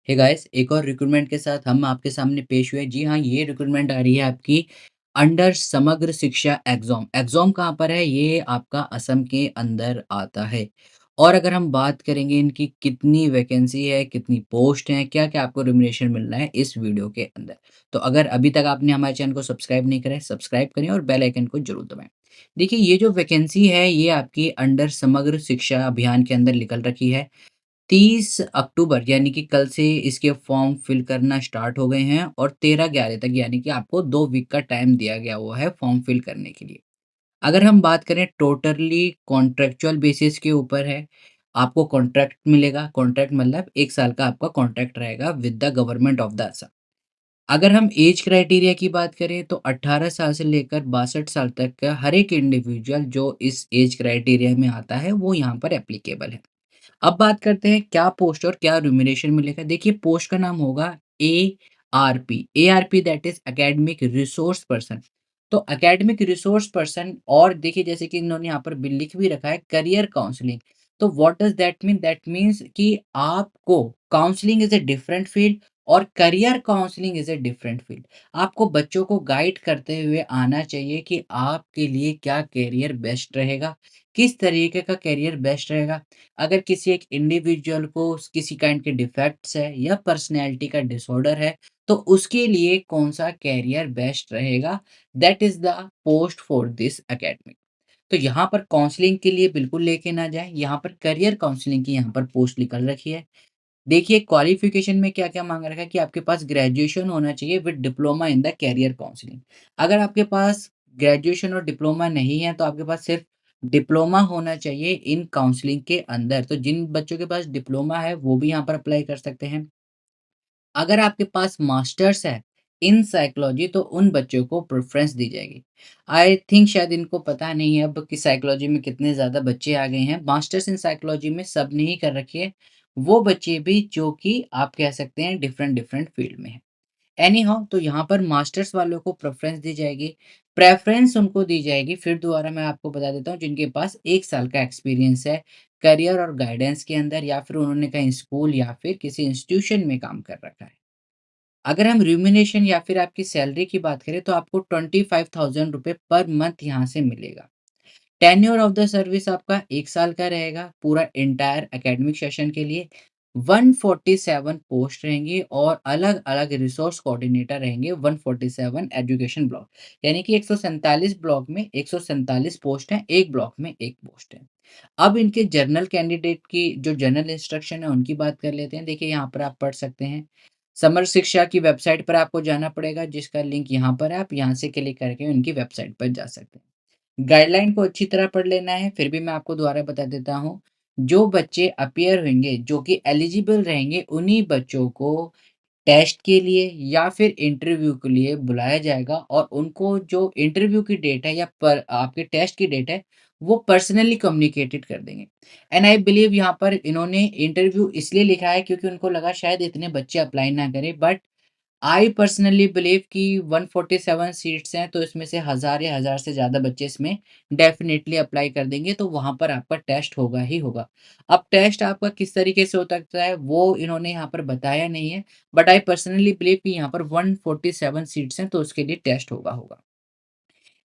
Hey guys, एक और recruitment के साथ हम आपके सामने पेश हुए। जी हाँ, ये रिक्रूटमेंट आ रही है आपकी अंडर समग्र शिक्षा एग्ज़ाम। एग्ज़ाम कहाँ पर है? ये आपका असम के अंदर आता है। और अगर हम बात करेंगे इनकी कितनी वैकेंसी है, कितनी पोस्ट हैं, क्या-क्या आपको रेम्युनरेशन मिल रहा है इस वीडियो के अंदर। तो अगर अभी तक आपने हमारे चैनल को सब्सक्राइब नहीं करा है, सब्सक्राइब करें और बेल आइकन को ज़रूर दबाएँ। देखिए, ये जो वैकेंसी है, ये आपकी अंडर समग्र शिक्षा अभियान के अंदर निकल रखी है। 30 अक्टूबर यानी कि कल से इसके फॉर्म फिल करना स्टार्ट हो गए हैं और 13/11 तक यानी कि आपको 2 वीक का टाइम दिया गया हुआ है फॉर्म फिल करने के लिए। अगर हम बात करें टोटली कॉन्ट्रेक्चुअल बेसिस के ऊपर है, आपको कॉन्ट्रैक्ट मिलेगा, कॉन्ट्रैक्ट मतलब 1 साल का आपका कॉन्ट्रैक्ट रहेगा with the government of the Assam. अगर हम ऐज क्राइटेरिया की बात करें तो 18 साल से लेकर 62 साल तक का हर एक इंडिविजुअल जो इस ऐज क्राइटेरिया में आता है, वो यहाँ पर एप्लीकेबल है। अब बात करते हैं क्या पोस्ट और क्या रिम्यूनरेशन मिलेगा। देखिए पोस्ट का नाम होगा ARP, ARP that is academic resource person. तो एकेडमिक रिसोर्स पर्सन और देखिए जैसे कि इन्होंने यहाँ पर बिल लिख भी रखा है करियर काउंसलिंग। तो what does that mean? That means कि आपको counselling is a different field और career counselling is a different field. आपको बच्चों को गाइड करते हुए आना चाहिए कि आपके लिए क्या करियर बेस्ट रहेगा, किस तरीके का करियर बेस्ट रहेगा। अगर किसी एक इंडिविजुअल को किसी काइंड के डिफेक्ट्स है या पर्सनैलिटी का डिसऑर्डर है, तो उसके लिए कौन-सा करियर बेस्ट रहेगा, that is the post for this academy. तो यहाँ पर काउंसलिंग के लिए बिल्कुल लेके ना जाएँ, यहाँ पर करियर काउंसलिंग की यहाँ पर पोस्ट निकल रखी है। देखिए क्वालिफ़िकेशन में क्या-क्या माँगा रखा है कि आपके पास ग्रेजुएशन होना चाहिए with diploma in the career counselling. अगर आपके पास ग्रेजुएशन और डिप्लोमा नहीं है, तो आपके पास सिर्फ़ डिप्लोमा होना चाहिए इन काउंसलिंग के अंदर। तो जिन बच्चों के पास डिप्लोमा है, वो भी यहाँ पर अप्लाई कर सकते हैं। अगर आपके पास मास्टर्स है इन साइकोलॉजी तो उन बच्चों को प्रेफ़रेंस दी जाएगी। आई थिंक शायद इनको पता नहीं है अब कि साइकोलॉजी में कितने ज़्यादा बच्चे आ गए हैं। मास्टर्स इन साइकोलॉजी में सबने ही कर रखी है, वो बच्चे भी जो कि आप कह सकते हैं डिफ़रेंट फ़ील्ड में हैं। एनी हाउ तो यहाँ पर मास्टर्स वालों को प्रेफ़रेंस दी जाएगी। प्रेफ़रेंस उनको दी जाएगी फिर दोबारा मैं आपको बता देता हूँ जिनके पास 1 साल का एक्सपीरियंस है, करियर और गाइडेंस के अंदर या फिर उन्होंने कहीं स्कूल या फिर किसी इंस्टीट्यूशन में काम कर रखा है। अगर हम रिम्यूनरेशन या फिर आपकी सैलरी की बात करें तो आपको 25,000 रुपए पर मंथ यहाँ से मिलेगा। टेन्योर ऑफ द सर्विस आपका 1 साल का रहेगा, पूरा एंटायर एकेडमिक सेशन के लिए। 147 पोस्ट रहेंगी और अलग-अलग रिसोर्स कोऑर्डिनेटर रहेंगे 147 एजुकेशन ब्लॉक। यानी कि 147 ब्लॉक में 147 पोस्ट हैं, 1 ब्लॉक में 1 पोस्ट है। अब इनके जनरल कैंडिडेट की जो जनरल इंस्ट्रक्शन है उनकी बात कर लेते हैं। देखिए यहाँ पर आप पढ़ सकते हैं। समर शिक्षा की वेबसाइट पर आपको जाना पड़ेगा जिसका लिंक यहाँ पर है, आप यहाँ से क्लिक करके उनकी वेबसाइट पर जा सकते हैं। गाइडलाइन को अच्छी तरह पढ़ लेना है, फिर भी मैं आपको दोबारा बता देता हूँ। जो बच्चे अपीयर होंगे, जो कि एलिजिबल रहेंगे, उन्हीं बच्चों को टेस्ट के लिए या फिर इंटरव्यू के लिए बुलाया जाएगा और उनको जो इंटरव्यू की डेट है या पर आपके टेस्ट की डेट है, वो पर्सनली कम्युनिकेटेड कर देंगे। एंड आई बिलीव यहाँ पर इन्होंने इंटरव्यू इसलिए लिखा है क्योंकि उनको लगा शायद इतने बच्चे अप्लाई ना करें बट आई पर्सनली बिलीव कि 147 सीट्स हैं तो इसमें से 1000 या 1000 से ज़्यादा बच्चे इसमें डेफ़िनेटली अप्लाई कर देंगे तो वहाँ पर आपका टेस्ट होगा ही होगा। अब टेस्ट आपका किस तरीके से हो सकता है वो इन्होंने यहाँ पर बताया नहीं है, बट आई पर्सनली बिलीव कि यहाँ पर 147 सीट्स हैं तो उसके लिए टेस्ट होगा।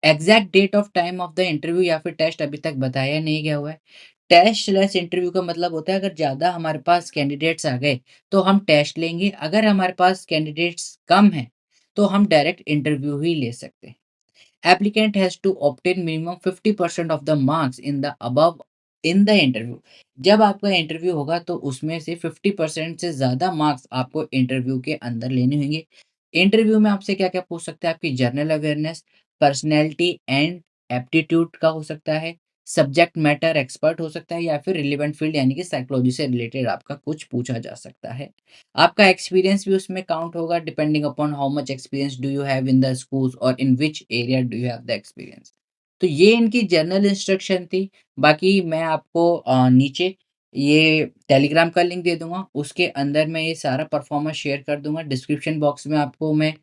Exact date of time of the interview या फिर टेस्ट अभी तक बताया नहीं गया हुआ है। टेस्ट स्लैश इंटरव्यू का मतलब होता है अगर ज़्यादा हमारे पास कैंडिडेट्स आ गए, तो हम टेस्ट लेंगे, अगर हमारे पास कैंडिडेट्स कम हैं, तो हम डायरेक्ट इंटरव्यू ही ले सकते हैं। Applicant has to obtain minimum 50% of the marks in the above in the interview। जब आपका इंटरव्यू होगा तो उसमें से 50% से ज़्यादा मार्क्स आपको इंटरव्यू के अंदर लेने होंगे। इंटरव्यू में आपसे क्या-क्या पूछ सकता है? आपकी general awareness, personality and aptitude का हो सकता है, सब्जेक्ट मैटर एक्सपर्ट हो सकता है या फिर रिलेवेंट फील्ड यानी कि साइकोलॉजी से रिलेटेड आपका कुछ पूछा जा सकता है। आपका एक्सपीरियंस भी उसमें काउंट होगा depending upon how much experience do you have in the schools और in which area do you have the experience. तो ये इनकी जनरल इंस्ट्रक्शन थी। बाकी मैं आपको नीचे ये टेलीग्राम का लिंक दे दूँगा, उसके अंदर मैं ये सारा परफॉर्मेंस शेयर कर दूँगा। डिस्क्रिप्शन बॉक्स में आपको मैं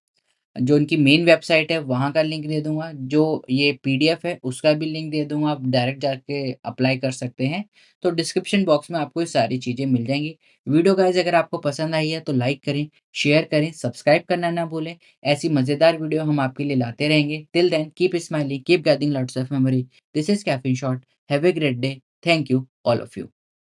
जो उनकी मेन वेबसाइट है वहाँ का लिंक दे दूँगा, जो ये पीडीएफ है उसका भी लिंक दे दूँगा, आप डायरेक्ट जाके अप्लाई कर सकते हैं। तो डिस्क्रिप्शन बॉक्स में आपको ये सारी चीज़ें मिल जाएँगी। वीडियो गाइस अगर आपको पसंद आई है तो लाइक करें, शेयर करें, सब्सक्राइब करना ना भूलें। ऐसी मज़ेदार वीडियो हम आपके लिए लाते रहेंगे। Till then keep smiling, keep gathering lots of memory. This is caffeine shot. Have a great day. Thank you all of you.